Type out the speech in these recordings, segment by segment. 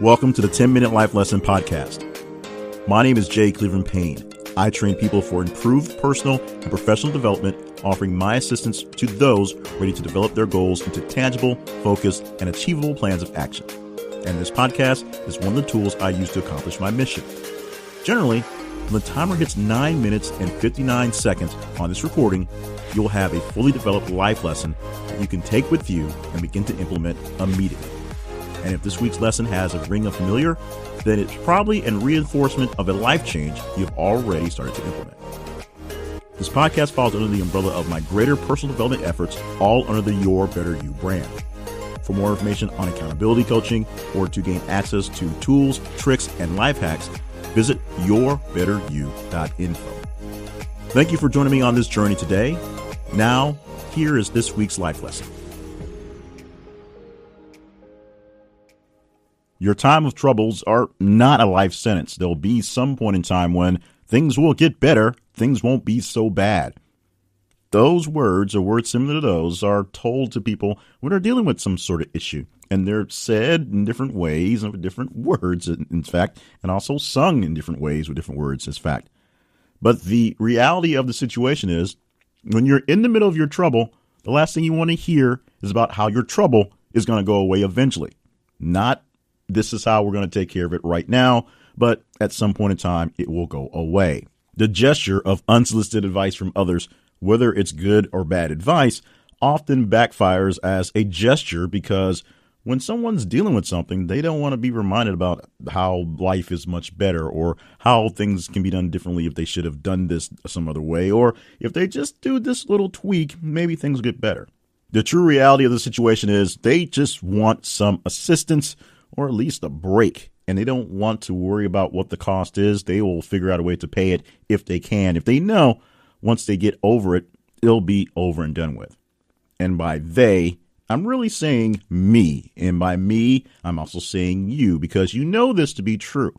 Welcome to the 10-Minute Life Lesson Podcast. My name is Jay Cleveland Payne. I train people for improved personal and professional development, offering my assistance to those ready to develop their goals into tangible, focused, and achievable plans of action. And this podcast is one of the tools I use to accomplish my mission. Generally, when the timer hits 9 minutes and 59 seconds on this recording, you'll have a fully developed life lesson that you can take with you and begin to implement immediately. And if this week's lesson has a ring of familiar, then it's probably a reinforcement of a life change you've already started to implement. This podcast falls under the umbrella of my greater personal development efforts, all under the Your Better You brand. For more information on accountability coaching or to gain access to tools, tricks, and life hacks, visit yourbetteryou.info. Thank you for joining me on this journey today. Now, here is this week's life lesson. Your time of troubles are not a life sentence. There'll be some point in time when things will get better, things won't be so bad. Those words, or words similar to those, are told to people when they're dealing with some sort of issue. And they're said in different ways and with different words, in fact, and also sung in different ways with different words, as fact. But the reality of the situation is, when you're in the middle of your trouble, the last thing you want to hear is about how your trouble is going to go away eventually. Not this is how we're going to take care of it right now, but at some point in time, it will go away. The gesture of unsolicited advice from others, whether it's good or bad advice, often backfires as a gesture because when someone's dealing with something, they don't want to be reminded about how life is much better or how things can be done differently if they should have done this some other way, or if they just do this little tweak, maybe things will get better. The true reality of the situation is they just want some assistance or at least a break, and they don't want to worry about what the cost is. They will figure out a way to pay it if they can. If they know once they get over it, it'll be over and done with. And by they, I'm really saying me. And by me, I'm also saying you, because you know this to be true.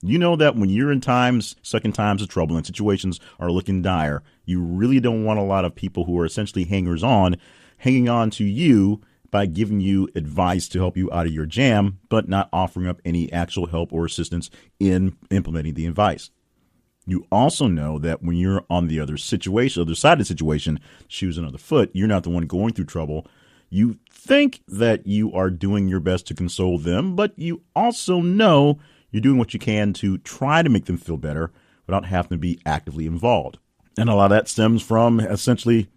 You know that when you're in stuck in times of trouble and situations are looking dire, you really don't want a lot of people who are essentially hangers on hanging on to you by giving you advice to help you out of your jam, but not offering up any actual help or assistance in implementing the advice. You also know that when you're on the other side of the situation, shoes on the foot, you're not the one going through trouble. You think that you are doing your best to console them, but you also know you're doing what you can to try to make them feel better without having to be actively involved. And a lot of that stems from essentially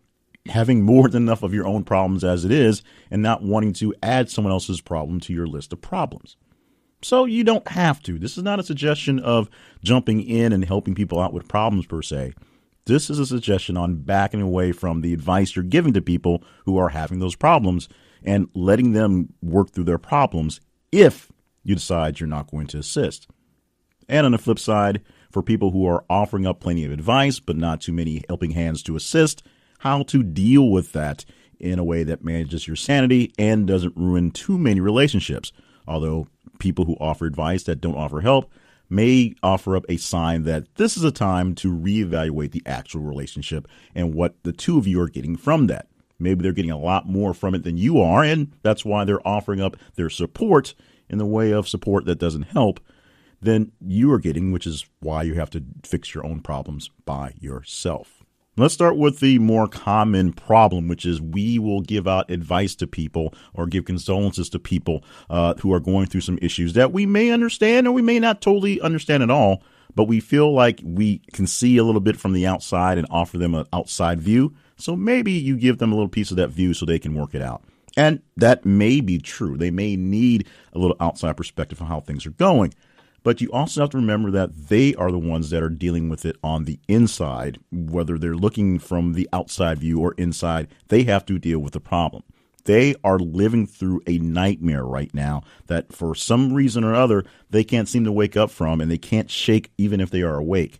having more than enough of your own problems as it is and not wanting to add someone else's problem to your list of problems. So you don't have to. This is not a suggestion of jumping in and helping people out with problems per se. This is a suggestion on backing away from the advice you're giving to people who are having those problems and letting them work through their problems if you decide you're not going to assist. And on the flip side, for people who are offering up plenty of advice but not too many helping hands to assist, how to deal with that in a way that manages your sanity and doesn't ruin too many relationships. Although people who offer advice that don't offer help may offer up a sign that this is a time to reevaluate the actual relationship and what the two of you are getting from that. Maybe they're getting a lot more from it than you are, and that's why they're offering up their support in the way of support that doesn't help than you are getting, which is why you have to fix your own problems by yourself. Let's start with the more common problem, which is we will give out advice to people or give condolences to people who are going through some issues that we may understand or we may not totally understand at all, but we feel like we can see a little bit from the outside and offer them an outside view. So maybe you give them a little piece of that view so they can work it out. And that may be true. They may need a little outside perspective on how things are going. But you also have to remember that they are the ones that are dealing with it on the inside. Whether they're looking from the outside view or inside, they have to deal with the problem. They are living through a nightmare right now that for some reason or other, they can't seem to wake up from, and they can't shake even if they are awake.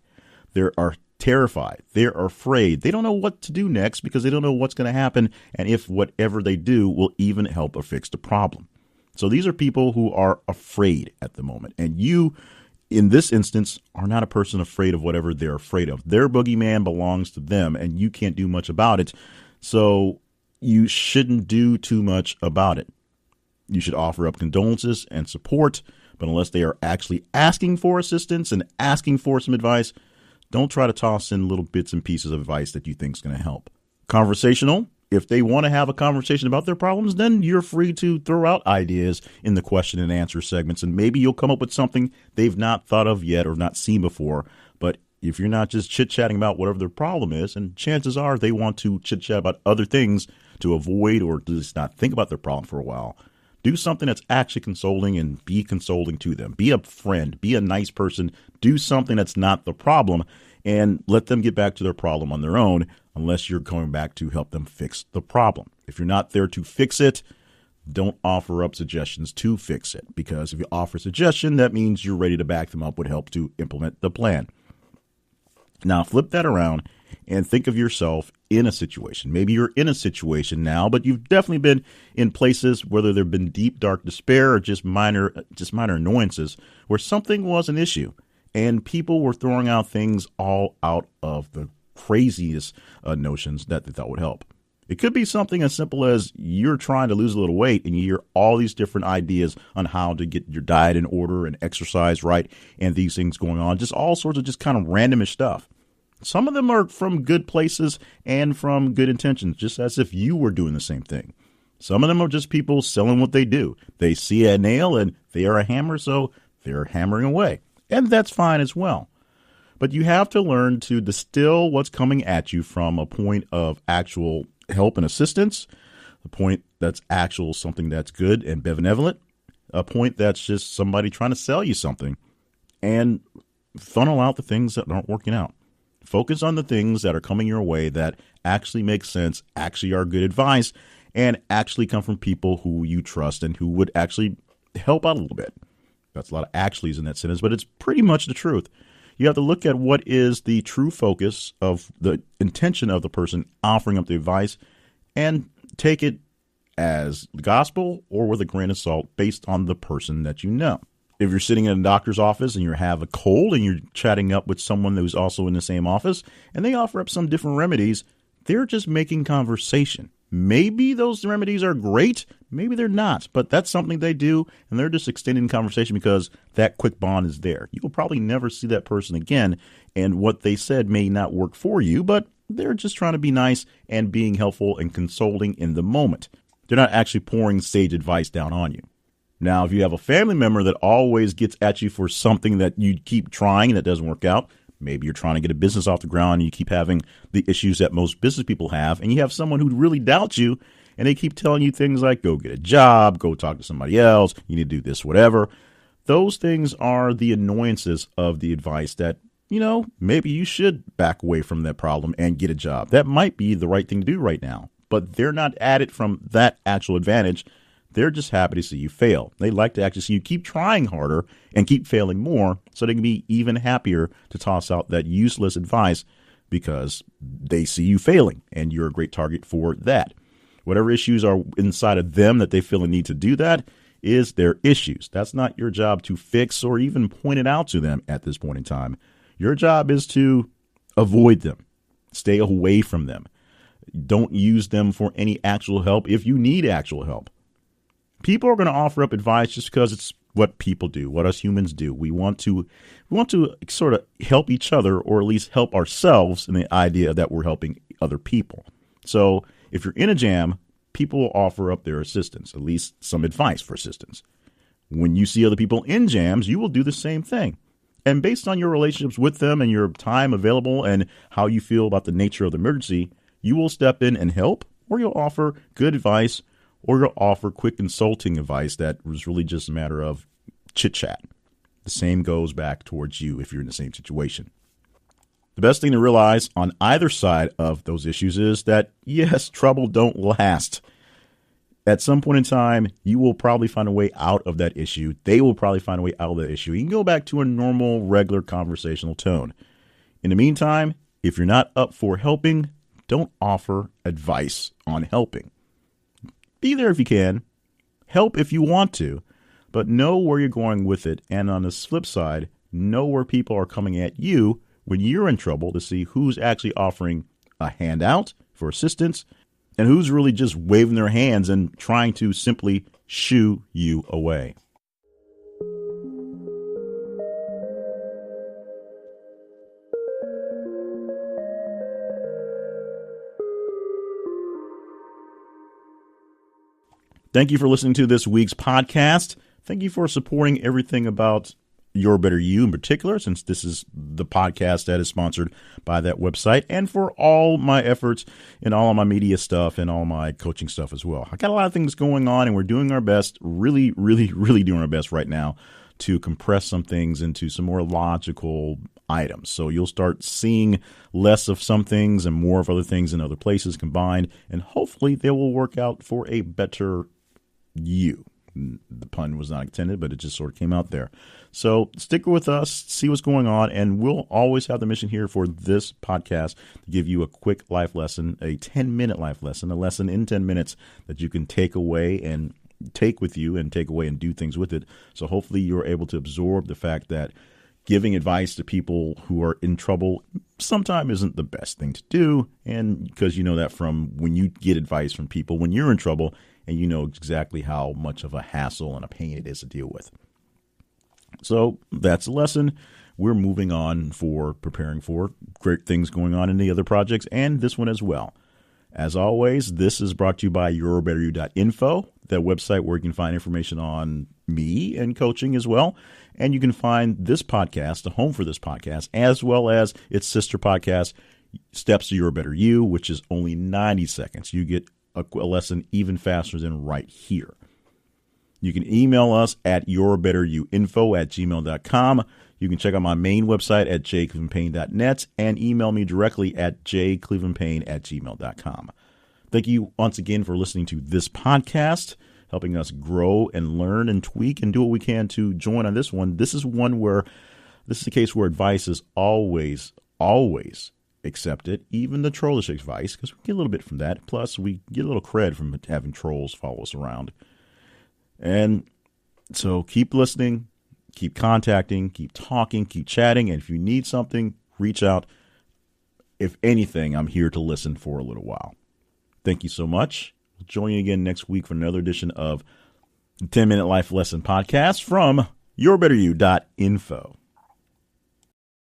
They are terrified. They're afraid. They don't know what to do next because they don't know what's going to happen and if whatever they do will even help or fix the problem. So these are people who are afraid at the moment. And you, in this instance, are not a person afraid of whatever they're afraid of. Their boogeyman belongs to them, and you can't do much about it. So you shouldn't do too much about it. You should offer up condolences and support, but unless they are actually asking for assistance and asking for some advice, don't try to toss in little bits and pieces of advice that you think is going to help. Conversational. If they want to have a conversation about their problems, then you're free to throw out ideas in the question and answer segments, and maybe you'll come up with something they've not thought of yet or not seen before. But if you're not just chit-chatting about whatever their problem is, and chances are they want to chit-chat about other things to avoid or just not think about their problem for a while, do something that's actually consoling and be consoling to them. Be a friend. Be a nice person. Do something that's not the problem and let them get back to their problem on their own, unless you're going back to help them fix the problem. If you're not there to fix it, don't offer up suggestions to fix it, because if you offer a suggestion, that means you're ready to back them up with help to implement the plan. Now, flip that around and think of yourself in a situation. Maybe you're in a situation now, but you've definitely been in places, whether there have been deep, dark despair or just minor annoyances, where something was an issue and people were throwing out things all out of the craziest notions that they thought would help. It could be something as simple as you're trying to lose a little weight and you hear all these different ideas on how to get your diet in order and exercise right and these things going on, just all sorts of just kind of randomish stuff. Some of them are from good places and from good intentions, just as if you were doing the same thing. Some of them are just people selling what they do. They see a nail and they are a hammer, so they're hammering away. And that's fine as well. But you have to learn to distill what's coming at you from a point of actual help and assistance, a point that's actual something that's good and benevolent, a point that's just somebody trying to sell you something, and funnel out the things that aren't working out. Focus on the things that are coming your way that actually make sense, actually are good advice, and actually come from people who you trust and who would actually help out a little bit. That's a lot of actuallys in that sentence, but it's pretty much the truth. You have to look at what is the true focus of the intention of the person offering up the advice and take it as gospel or with a grain of salt based on the person that you know. If you're sitting in a doctor's office and you have a cold and you're chatting up with someone who's also in the same office and they offer up some different remedies, they're just making conversation. Maybe those remedies are great, maybe they're not, but that's something they do, and they're just extending conversation because that quick bond is there. You will probably never see that person again, and what they said may not work for you, but they're just trying to be nice and being helpful and consoling in the moment. They're not actually pouring sage advice down on you. Now, if you have a family member that always gets at you for something that you keep trying and that doesn't work out, maybe you're trying to get a business off the ground and you keep having the issues that most business people have, and you have someone who really doubts you and they keep telling you things like, go get a job, go talk to somebody else, you need to do this, whatever. Those things are the annoyances of the advice that, maybe you should back away from that problem and get a job. That might be the right thing to do right now, but they're not at it from that actual advantage. They're just happy to see you fail. They like to actually see you keep trying harder and keep failing more so they can be even happier to toss out that useless advice because they see you failing and you're a great target for that. Whatever issues are inside of them that they feel a need to do that is their issues. That's not your job to fix or even point it out to them at this point in time. Your job is to avoid them, stay away from them. Don't use them for any actual help if you need actual help. People are going to offer up advice just because it's what people do, what us humans do. We want to sort of help each other, or at least help ourselves in the idea that we're helping other people. So if you're in a jam, people will offer up their assistance, at least some advice for assistance. When you see other people in jams, you will do the same thing. And based on your relationships with them and your time available and how you feel about the nature of the emergency, you will step in and help, or you'll offer good advice, or you'll offer quick consulting advice that was really just a matter of chit-chat. The same goes back towards you if you're in the same situation. The best thing to realize on either side of those issues is that, yes, trouble don't last. At some point in time, you will probably find a way out of that issue. They will probably find a way out of that issue. You can go back to a normal, regular conversational tone. In the meantime, if you're not up for helping, don't offer advice on helping. Be there if you can. Help if you want to, but know where you're going with it. And on the flip side, know where people are coming at you when you're in trouble to see who's actually offering a handout for assistance and who's really just waving their hands and trying to simply shoo you away. Thank you for listening to this week's podcast. Thank you for supporting everything about Your Better You in particular, since this is the podcast that is sponsored by that website, and for all my efforts and all of my media stuff and all my coaching stuff as well. I got a lot of things going on, and we're doing our best, really doing our best right now to compress some things into some more logical items. So you'll start seeing less of some things and more of other things in other places combined, and hopefully they will work out for a better you. The pun was not intended, but it just sort of came out there. So stick with us, see what's going on, and we'll always have the mission here for this podcast to give you a quick life lesson, a 10-minute life lesson, a lesson in 10 minutes that you can take away and take with you and take away and do things with it. So hopefully you're able to absorb the fact that giving advice to people who are in trouble sometimes isn't the best thing to do. And because you know that from when you get advice from people when you're in trouble, and you know exactly how much of a hassle and a pain it is to deal with. So that's a lesson. We're moving on for preparing for great things going on in the other projects and this one as well. As always, this is brought to you by yourbetteryou.info, that website where you can find information on me and coaching as well. And you can find this podcast, the home for this podcast, as well as its sister podcast, Steps to Your Better You, which is only 90 seconds. You get a lesson even faster than right here. You can email us at yourbetteryouinfo@gmail.com. You can check out my main website at jclevelandpayne.net and email me directly at jclevelandpayne@gmail.com. Thank you once again for listening to this podcast, helping us grow and learn and tweak and do what we can to join on this one. This is a case where advice is always accepted, even the trollish advice, because we get a little bit from that. Plus, we get a little cred from having trolls follow us around. And so keep listening, keep contacting, keep talking, keep chatting. And if you need something, reach out. If anything, I'm here to listen for a little while. Thank you so much. We'll join you again next week for another edition of the 10-Minute Life Lesson Podcast from yourbetteryou.info.